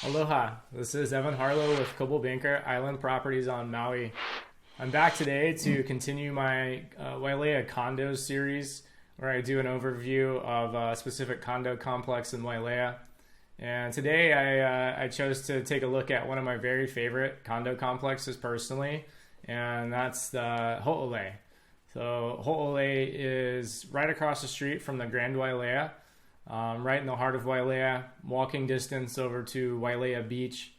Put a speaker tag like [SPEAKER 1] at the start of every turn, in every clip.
[SPEAKER 1] Aloha, this is Evan Harlow with Coble Banker Island Properties on Maui. I'm back today to continue my Wailea Condos series where I do an overview of a specific condo complex in Wailea. And today I chose to take a look at one of my very favorite condo complexes personally, and that's the Ho'olei. So Ho'olei is right across the street from the Grand Wailea. Right in the heart of Wailea, walking distance over to Wailea Beach.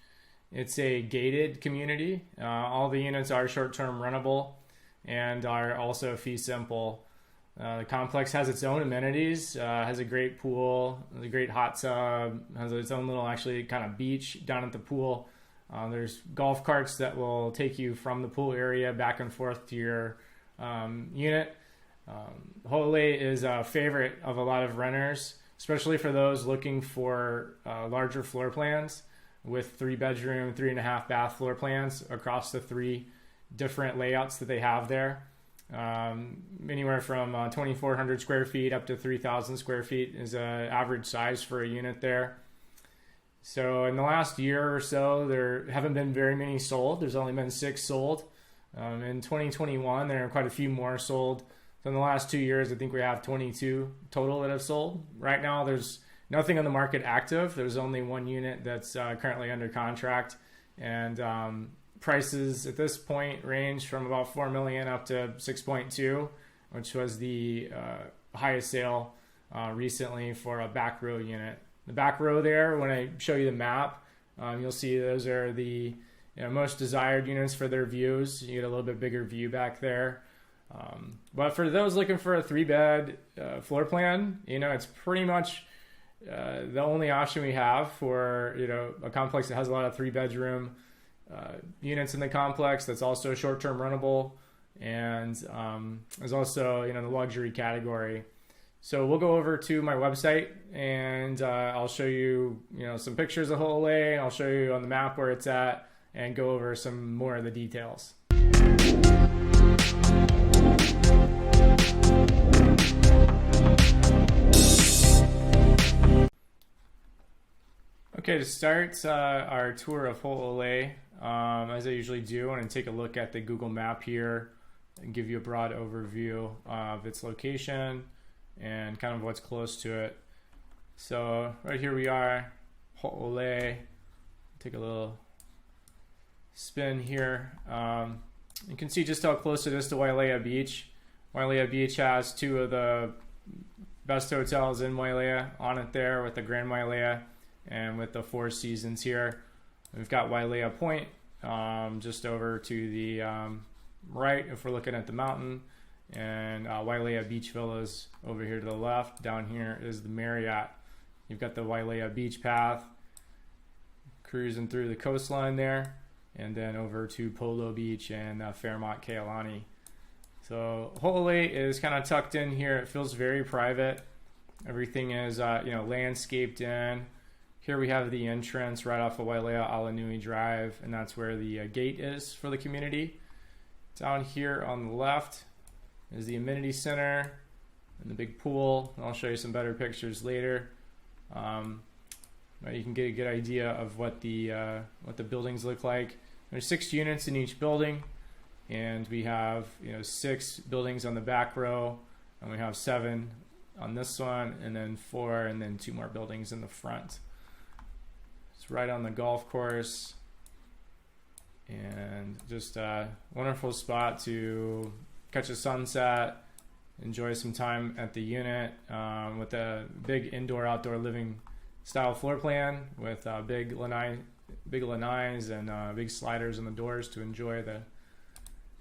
[SPEAKER 1] It's a gated community. All the units are short-term rentable and are also fee simple. The complex has its own amenities, has a great pool, a great hot tub, has its own little actually kind of beach down at the pool. There's golf carts that will take you from the pool area back and forth to your unit. Ho'olei is a favorite of a lot of renters, especially for those looking for larger floor plans with 3-bedroom, 3.5-bath floor plans across the 3 different layouts that they have there. Anywhere from 2,400 square feet up to 3,000 square feet is an average size for a unit there. So in the last year or so, there haven't been very many sold. There's only been 6 sold. In 2021, there are quite a few more sold. So in the last 2 years, I think we have 22 total that have sold. Right now, there's nothing on the market active. There's only 1 unit that's currently under contract. And prices at this point range from about $4 million up to 6.2, which was the highest sale recently for a back row unit. The back row there, when I show you the map, you'll see those are the most desired units for their views. You get a little bit bigger view back there. But for those looking for a 3-bed floor plan, it's pretty much the only option we have for a complex that has a lot of 3-bedroom units in the complex. That's also short-term rentable and is also the luxury category. So we'll go over to my website and I'll show you some pictures of Ho'olei. I'll show you on the map where it's at and go over some more of the details. Okay, to start our tour of Ho'olei, as I usually do, I'm going to take a look at the Google map here and give you a broad overview of its location and kind of what's close to it. So right here we are, Ho'olei. Take a little spin here. You can see just how close it is to Wailea Beach. Wailea Beach has 2 of the best hotels in Wailea on it there with the Grand Wailea and with the 4 Seasons here. We've got Wailea Point just over to the right if we're looking at the mountain, and Wailea Beach Villas over here to the left. Down here is the Marriott. You've got the Wailea Beach Path cruising through the coastline there, and then over to Polo Beach and Fairmont Kealani. So Ho'olei is kind of tucked in here. It feels very private. Everything is landscaped in. Here we have the entrance right off of Wailea Alanui Drive, and that's where the gate is for the community. Down here on the left is the amenity center and the big pool. I'll show you some better pictures later. You can get a good idea of what the buildings look like. There's 6 units in each building, and we have 6 buildings on the back row, and we have 7 on this one, and then 4, and then 2 more buildings in the front. It's right on the golf course, and just a wonderful spot to catch a sunset, enjoy some time at the unit with a big indoor-outdoor living style floor plan with big lanais and big sliders in the doors to enjoy the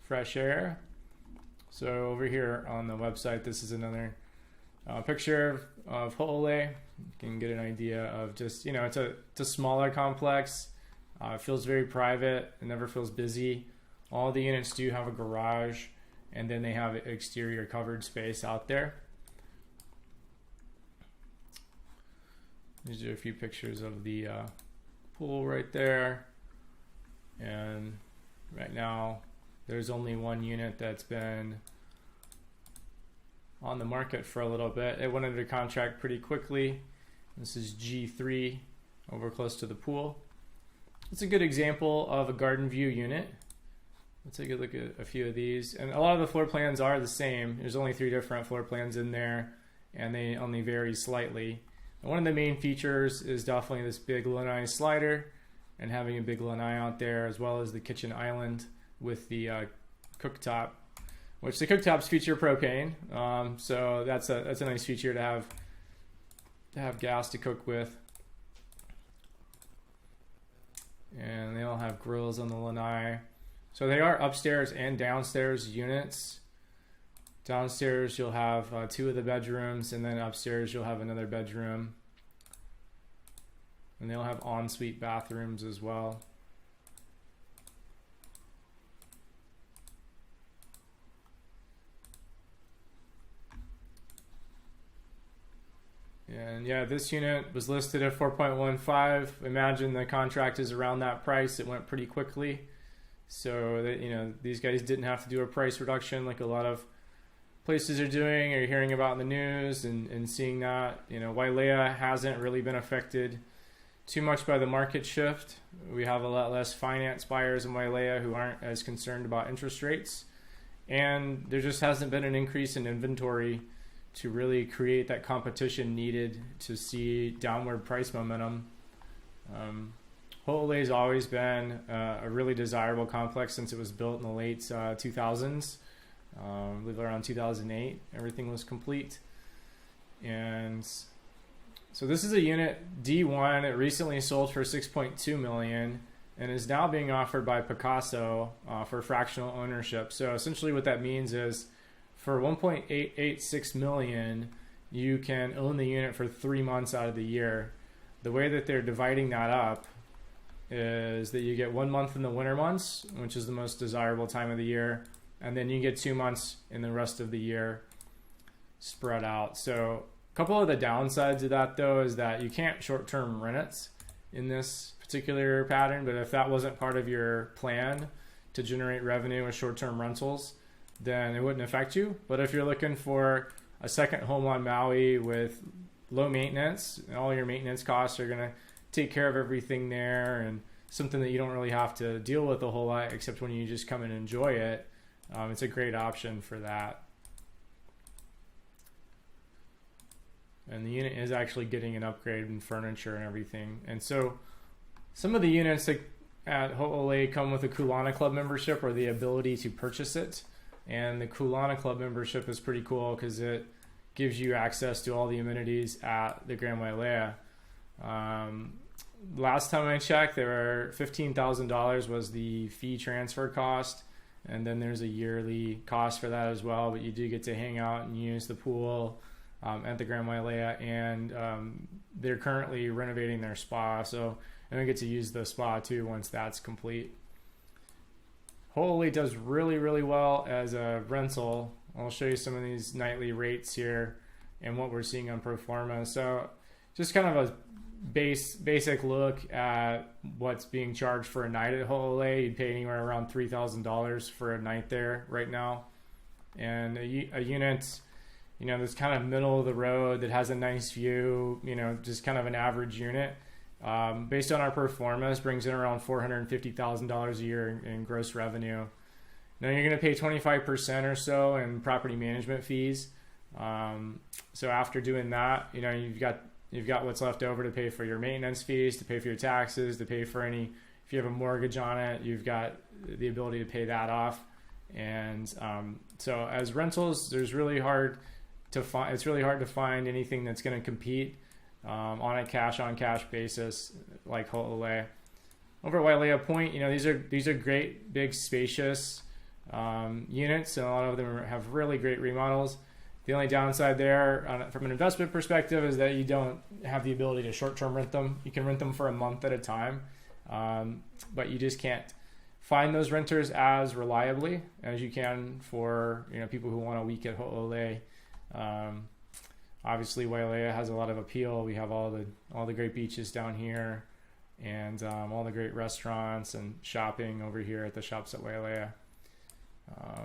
[SPEAKER 1] fresh air. So over here on the website, this is another picture of Ho'olei. You can get an idea of just, it's a smaller complex. It feels very private. It never feels busy. All the units do have a garage, and then they have exterior covered space out there. These are a few pictures of the pool right there. And right now, there's only 1 unit that's been on the market for a little bit. It went under contract pretty quickly. This is G3 over close to the pool. it's a good example of a garden view unit. Let's take a look at a few of these. And a lot of the floor plans are the same. There's only 3 different floor plans in there, and they only vary slightly. And one of the main features is definitely this big lanai slider and having a big lanai out there, as well as the kitchen island with the cooktop, which the cooktops feature propane. So that's a nice feature to have gas to cook with. And they all have grills on the lanai. So they are upstairs and downstairs units. Downstairs you'll have 2 of the bedrooms, and then upstairs you'll have another bedroom. And they'll have ensuite bathrooms as well. And yeah, this unit was listed at 4.15. Imagine the contract is around that price. It went pretty quickly. So that, you know, these guys didn't have to do a price reduction like a lot of places are doing, or you're hearing about in the news and seeing that. You know, Wailea hasn't really been affected too much by the market shift. We have a lot less finance buyers in Wailea who aren't as concerned about interest rates. And there just hasn't been an increase in inventory to really create that competition needed to see downward price momentum. Ho'ole's always been a really desirable complex since it was built in the late 2000s. I believe around 2008, everything was complete. And so this is a unit D1. It recently sold for $6.2 million and is now being offered by Picasso for fractional ownership. So essentially what that means is for $1.886 million, you can own the unit for 3 months out of the year. The way that they're dividing that up is that you get 1 month in the winter months, which is the most desirable time of the year, and then you get 2 months in the rest of the year spread out. So a couple of the downsides of that, though, is that you can't short-term rent it in this particular pattern, but if that wasn't part of your plan to generate revenue with short-term rentals, then it wouldn't affect you. But if you're looking for a second home on Maui with low maintenance, and all your maintenance costs are going to take care of everything there, and something that you don't really have to deal with a whole lot except when you just come and enjoy it, it's a great option for that. And the unit is actually getting an upgrade in furniture and everything. And so some of the units at Ho'ole come with a Kulana Club membership or the ability to purchase it. And the Kulana Club membership is pretty cool because it gives you access to all the amenities at the Grand Wailea. Last time I checked, there were $15,000 was the fee transfer cost, and then there's a yearly cost for that as well. But you do get to hang out and use the pool at the Grand Wailea, and they're currently renovating their spa, so and we get to use the spa too once that's complete. Ho'ole does really, really well as a rental. I'll show you some of these nightly rates here and what we're seeing on pro forma. So just kind of a basic look at what's being charged for a night at Ho'ole. You'd pay anywhere around $3,000 for a night there right now. And a unit, you know, that's kind of middle of the road, that has a nice view, you know, just kind of an average unit. Based on our pro formas, brings in around $450,000 a year in gross revenue. Now you're going to pay 25% or so in property management fees. So after doing that, you know, you've got what's left over to pay for your maintenance fees, to pay for your taxes, to pay for if you have a mortgage on it, you've got the ability to pay that off. And so as rentals, it's really hard to find anything that's going to compete on a cash-on-cash basis like Ho'ole. Over at Wailea Point, you know, these are great, big, spacious units, and a lot of them have really great remodels. The only downside there, from an investment perspective, is that you don't have the ability to short-term rent them. You can rent them for a month at a time, but you just can't find those renters as reliably as you can for, you know, people who want a week at Ho'ole. Obviously, Wailea has a lot of appeal. We have all the great beaches down here, and all the great restaurants and shopping over here at the shops at Wailea.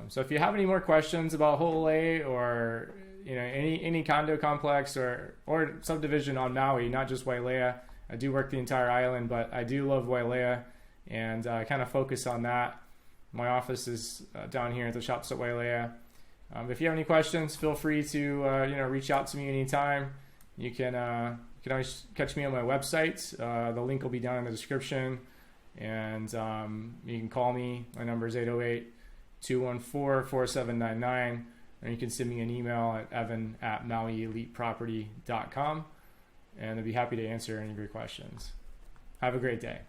[SPEAKER 1] So if you have any more questions about Ho'ole, or you know, any condo complex or subdivision on Maui, not just Wailea, I do work the entire island, but I do love Wailea. and kind of focus on that. My office is down here at the shops at Wailea. If you have any questions, feel free to reach out to me anytime. You can always catch me on my website. The link will be down in the description, and you can call me. My number is 808-214-4799, or you can send me an email at evan@mauieliteproperty.com, and I'd be happy to answer any of your questions. Have a great day.